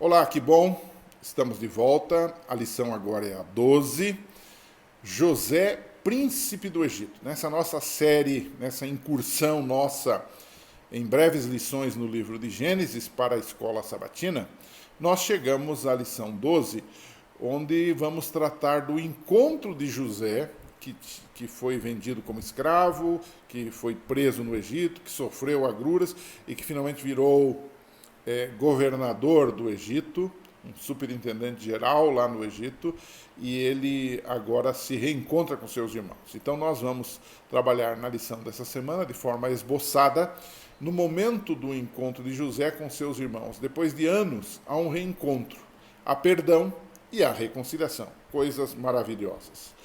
Olá, que bom! Estamos de volta. A lição agora é a 12. José, príncipe do Egito. Nessa nossa série, nessa incursão nossa em breves lições no livro de Gênesis para a escola sabatina, nós chegamos à lição 12, onde vamos tratar do encontro de José, que foi vendido como escravo, que foi preso no Egito, que sofreu agruras e que finalmente virou governador do Egito, um superintendente geral lá no Egito, e ele agora se reencontra com seus irmãos. Então nós vamos trabalhar na lição dessa semana de forma esboçada, no momento do encontro de José com seus irmãos. Depois de anos, há um reencontro, há perdão e há reconciliação. Coisas maravilhosas.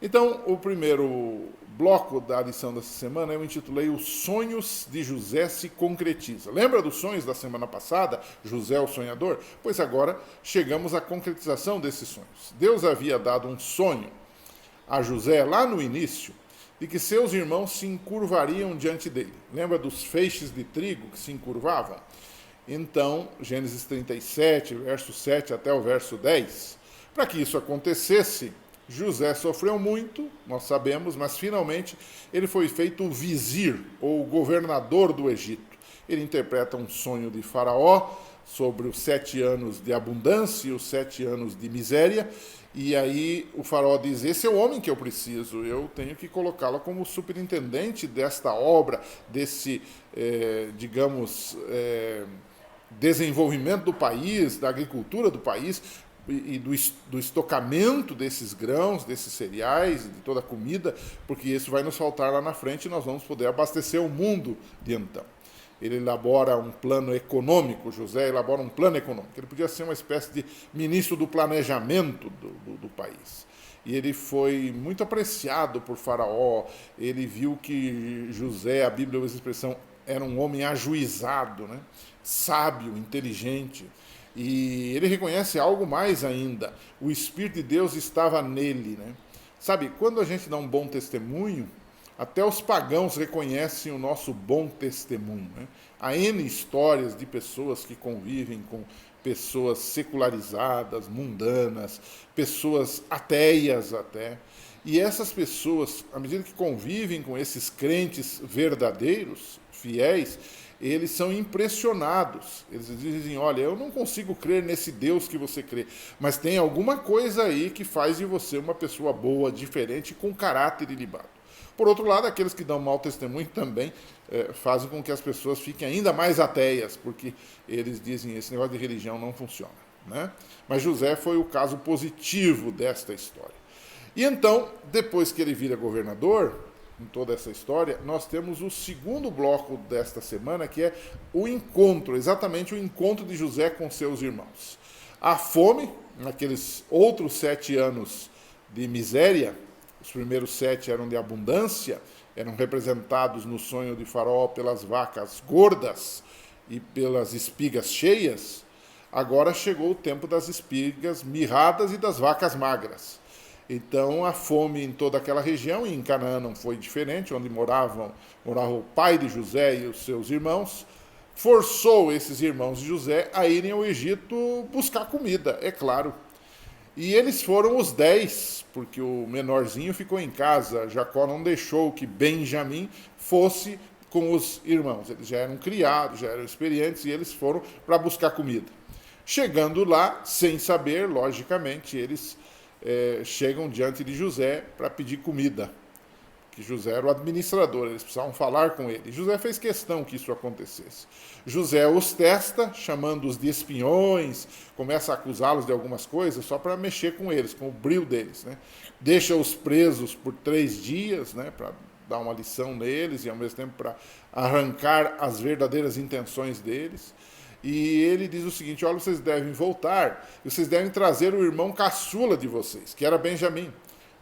Então, o primeiro bloco da lição dessa semana eu intitulei Os Sonhos de José se concretizam. Lembra dos sonhos da semana passada? José o sonhador? Pois agora chegamos à concretização desses sonhos. Deus havia dado um sonho a José lá no início de que seus irmãos se encurvariam diante dele. Lembra dos feixes de trigo que se encurvavam? Então, Gênesis 37, verso 7 até o verso 10. Para que isso acontecesse, José sofreu muito, nós sabemos, mas finalmente ele foi feito o vizir, ou governador do Egito. Ele interpreta um sonho de Faraó sobre os 7 anos de abundância e os 7 anos de miséria, e aí o Faraó diz, esse é o homem que eu preciso, eu tenho que colocá-lo como superintendente desta obra, desse, desenvolvimento do país, da agricultura do país, e do estocamento desses grãos, desses cereais, de toda a comida, porque isso vai nos faltar lá na frente e nós vamos poder abastecer o mundo de então. Ele elabora um plano econômico, José elabora um plano econômico. Ele podia ser uma espécie de ministro do planejamento do país. E ele foi muito apreciado por Faraó, ele viu que José, a Bíblia usa a expressão, era um homem ajuizado, né? Sábio, inteligente. E ele reconhece algo mais ainda. O Espírito de Deus estava nele. Né? Sabe, quando a gente dá um bom testemunho, até os pagãos reconhecem o nosso bom testemunho. Né? Há N histórias de pessoas que convivem com pessoas secularizadas, mundanas, pessoas ateias até. E essas pessoas, à medida que convivem com esses crentes verdadeiros, fiéis, eles são impressionados. Eles dizem, olha, eu não consigo crer nesse Deus que você crê, mas tem alguma coisa aí que faz de você uma pessoa boa, diferente, com caráter ilibado. Por outro lado, aqueles que dão mau testemunho também fazem com que as pessoas fiquem ainda mais ateias, porque eles dizem, esse negócio de religião não funciona. Né? Mas José foi o caso positivo desta história. E então, depois que ele vira governador, em toda essa história, nós temos o segundo bloco desta semana, que é o encontro, exatamente o encontro de José com seus irmãos. A fome, naqueles outros 7 anos de miséria, os primeiros 7 eram de abundância, eram representados no sonho de Faraó pelas vacas gordas e pelas espigas cheias. Agora chegou o tempo das espigas mirradas e das vacas magras. Então a fome em toda aquela região, e em Canaã não foi diferente, onde morava o pai de José e os seus irmãos, forçou esses irmãos de José a irem ao Egito buscar comida, é claro. E eles foram os 10, porque o menorzinho ficou em casa. Jacó não deixou que Benjamim fosse com os irmãos. Eles já eram criados, já eram experientes, e eles foram para buscar comida. Chegando lá, sem saber, logicamente, eles chegam diante de José para pedir comida, que José era o administrador, eles precisavam falar com ele. José fez questão que isso acontecesse. José os testa, chamando-os de espiões, começa a acusá-los de algumas coisas, só para mexer com eles, com o brio deles. Né? Deixa-os presos por 3 dias, né, para dar uma lição neles e ao mesmo tempo para arrancar as verdadeiras intenções deles. E ele diz o seguinte, olha, vocês devem voltar, e vocês devem trazer o irmão caçula de vocês, que era Benjamim,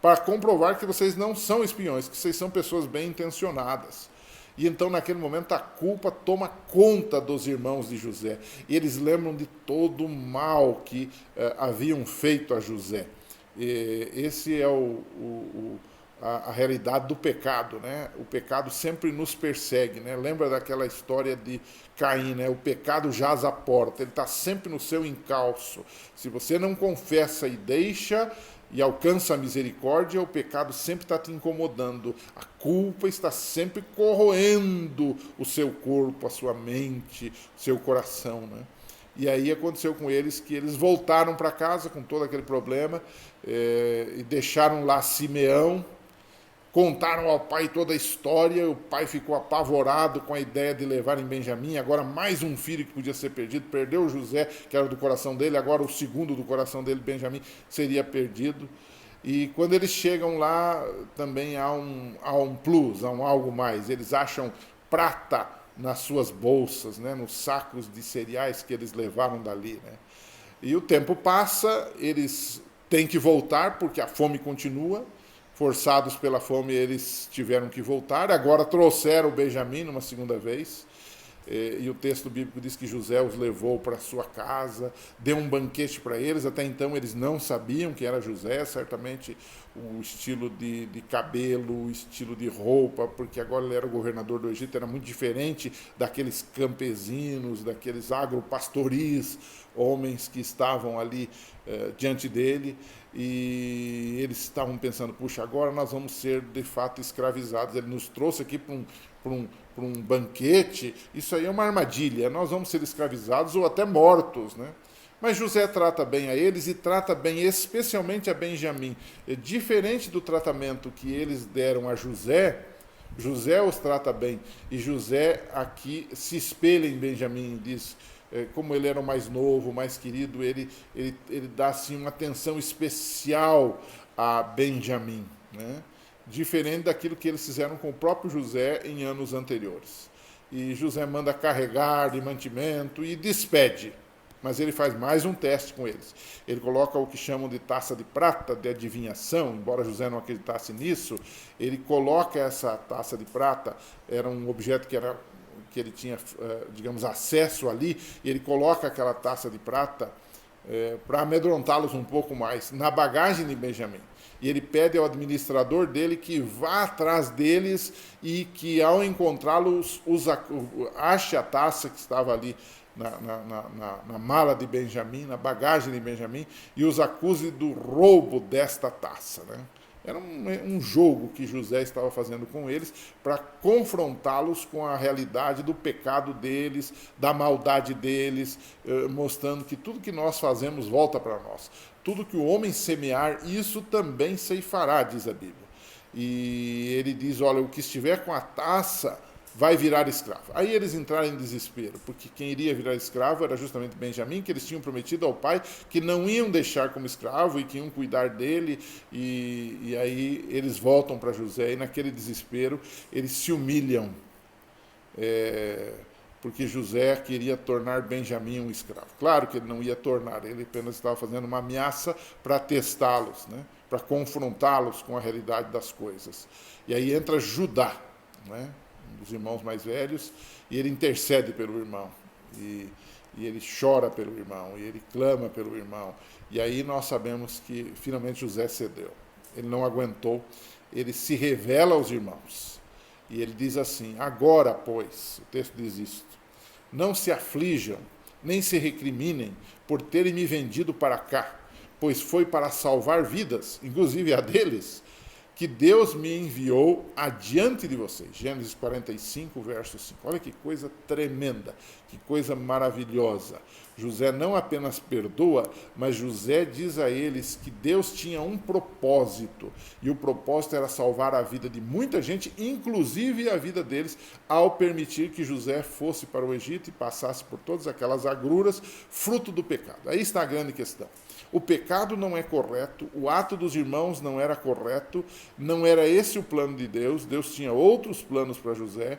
para comprovar que vocês não são espiões, que vocês são pessoas bem intencionadas. E então, naquele momento, a culpa toma conta dos irmãos de José. E eles lembram de todo o mal que haviam feito a José. Esse é a realidade do pecado, né? O pecado sempre nos persegue, né? Lembra daquela história de Caim, né? O pecado jaz à porta, ele está sempre no seu encalço. Se você não confessa e deixa e alcança a misericórdia, o pecado sempre está te incomodando. A culpa está sempre corroendo o seu corpo, a sua mente, o seu coração, né? E aí aconteceu com eles que eles voltaram para casa com todo aquele problema e deixaram lá Simeão, contaram ao pai toda a história, o pai ficou apavorado com a ideia de levarem Benjamim, agora mais um filho que podia ser perdido, perdeu José, que era do coração dele, agora o segundo do coração dele, Benjamim, seria perdido. E quando eles chegam lá, também há um plus, há um algo mais, eles acham prata nas suas bolsas, né, nos sacos de cereais que eles levaram dali, né? E o tempo passa, eles têm que voltar, porque a fome continua, forçados pela fome, eles tiveram que voltar. Agora trouxeram o Benjamim uma segunda vez. E o texto bíblico diz que José os levou para sua casa, deu um banquete para eles. Até então eles não sabiam que era José, certamente o estilo de cabelo, o estilo de roupa, porque agora ele era o governador do Egito, era muito diferente daqueles campesinos, daqueles agropastoris, homens que estavam ali diante dele, e eles estavam pensando, puxa, agora nós vamos ser de fato escravizados. Ele nos trouxe aqui para um banquete, isso aí é uma armadilha, nós vamos ser escravizados ou até mortos, né? Mas José trata bem a eles e trata bem especialmente a Benjamim. Diferente do tratamento que eles deram a José, José os trata bem. E José aqui se espelha em Benjamim, diz, como ele era o mais novo, o mais querido, ele dá assim, uma atenção especial a Benjamim, né? Diferente daquilo que eles fizeram com o próprio José em anos anteriores. E José manda carregar de mantimento e despede. Mas ele faz mais um teste com eles. Ele coloca o que chamam de taça de prata, de adivinhação, embora José não acreditasse nisso, ele coloca essa taça de prata, era um objeto que ele tinha, digamos, acesso ali, e ele coloca aquela taça de prata para amedrontá-los um pouco mais, na bagagem de Benjamim. E ele pede ao administrador dele que vá atrás deles e que, ao encontrá-los, ache a taça que estava ali na mala de Benjamim, na bagagem de Benjamim, e os acuse do roubo desta taça, né? Era um jogo que José estava fazendo com eles para confrontá-los com a realidade do pecado deles, da maldade deles, mostrando que tudo que nós fazemos volta para nós. Tudo que o homem semear, isso também ceifará, diz a Bíblia. E ele diz, olha, o que estiver com a taça vai virar escravo. Aí eles entraram em desespero, porque quem iria virar escravo era justamente Benjamim, que eles tinham prometido ao pai que não iam deixar como escravo e que iam cuidar dele, e aí eles voltam para José, e naquele desespero eles se humilham, porque José queria tornar Benjamim um escravo. Claro que ele não ia tornar, ele apenas estava fazendo uma ameaça para testá-los, né? Para confrontá-los com a realidade das coisas. E aí entra Judá, né? Um dos irmãos mais velhos, e ele intercede pelo irmão, e ele chora pelo irmão, e ele clama pelo irmão. E aí nós sabemos que finalmente José cedeu. Ele não aguentou, ele se revela aos irmãos. E ele diz assim, agora, pois, o texto diz isto, não se aflijam, nem se recriminem por terem me vendido para cá, pois foi para salvar vidas, inclusive a deles, que Deus me enviou adiante de vocês. Gênesis 45, verso 5. Olha que coisa tremenda, que coisa maravilhosa. José não apenas perdoa, mas José diz a eles que Deus tinha um propósito, e o propósito era salvar a vida de muita gente, inclusive a vida deles, ao permitir que José fosse para o Egito e passasse por todas aquelas agruras, fruto do pecado. Aí está a grande questão. O pecado não é correto, o ato dos irmãos não era correto, não era esse o plano de Deus, Deus tinha outros planos para José,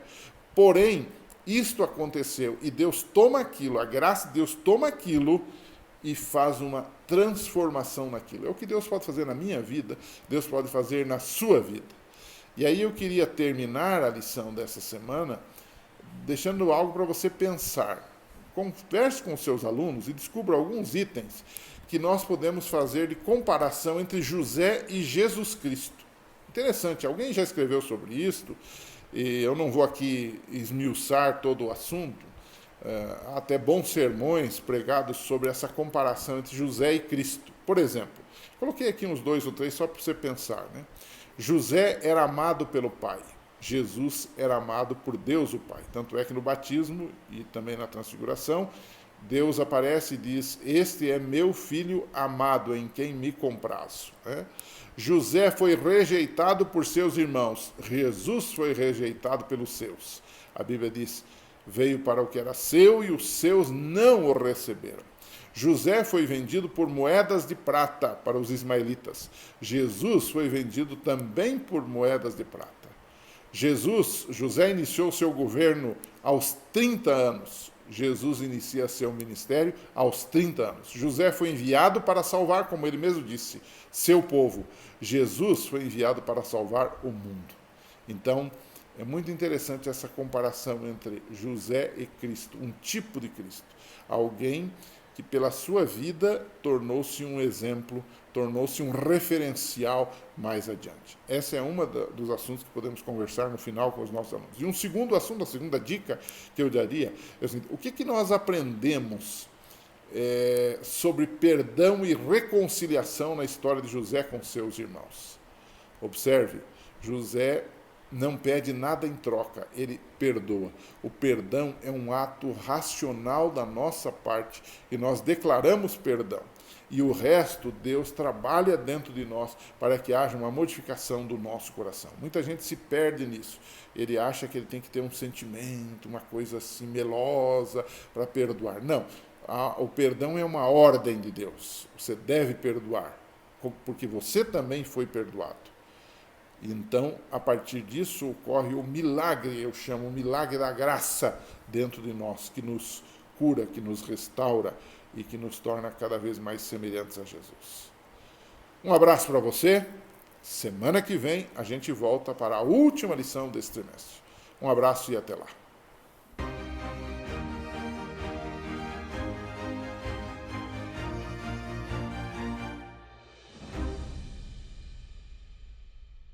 porém, isto aconteceu e Deus toma aquilo, a graça de Deus toma aquilo e faz uma transformação naquilo. É o que Deus pode fazer na minha vida, Deus pode fazer na sua vida. E aí eu queria terminar a lição dessa semana deixando algo para você pensar. Converse com os seus alunos e descubra alguns itens que nós podemos fazer de comparação entre José e Jesus Cristo. Interessante, alguém já escreveu sobre isto, e eu não vou aqui esmiuçar todo o assunto. Há até bons sermões pregados sobre essa comparação entre José e Cristo. Por exemplo, coloquei aqui uns 2 ou 3 só para você pensar, né? José era amado pelo Pai. Jesus era amado por Deus o Pai. Tanto é que no batismo e também na transfiguração, Deus aparece e diz: este é meu filho amado, em quem me comprazo. Né? José foi rejeitado por seus irmãos. Jesus foi rejeitado pelos seus. A Bíblia diz: veio para o que era seu e os seus não o receberam. José foi vendido por moedas de prata para os ismaelitas. Jesus foi vendido também por moedas de prata. José iniciou seu governo aos 30 anos. Jesus inicia seu ministério aos 30 anos. José foi enviado para salvar, como ele mesmo disse, seu povo. Jesus foi enviado para salvar o mundo. Então, é muito interessante essa comparação entre José e Cristo, um tipo de Cristo. Alguém que pela sua vida tornou-se um exemplo, tornou-se um referencial mais adiante. Essa é uma dos assuntos que podemos conversar no final com os nossos alunos. E um segundo assunto, a segunda dica que eu daria, é o seguinte: o que nós aprendemos sobre perdão e reconciliação na história de José com seus irmãos? Observe, José não pede nada em troca, ele perdoa. O perdão é um ato racional da nossa parte e nós declaramos perdão. E o resto, Deus trabalha dentro de nós para que haja uma modificação do nosso coração. Muita gente se perde nisso. Ele acha que ele tem que ter um sentimento, uma coisa assim melosa para perdoar. Não, o perdão é uma ordem de Deus. Você deve perdoar, porque você também foi perdoado. Então, a partir disso, ocorre o milagre, eu chamo o milagre da graça dentro de nós, que nos cura, que nos restaura e que nos torna cada vez mais semelhantes a Jesus. Um abraço para você. Semana que vem a gente volta para a última lição desse trimestre. Um abraço e até lá.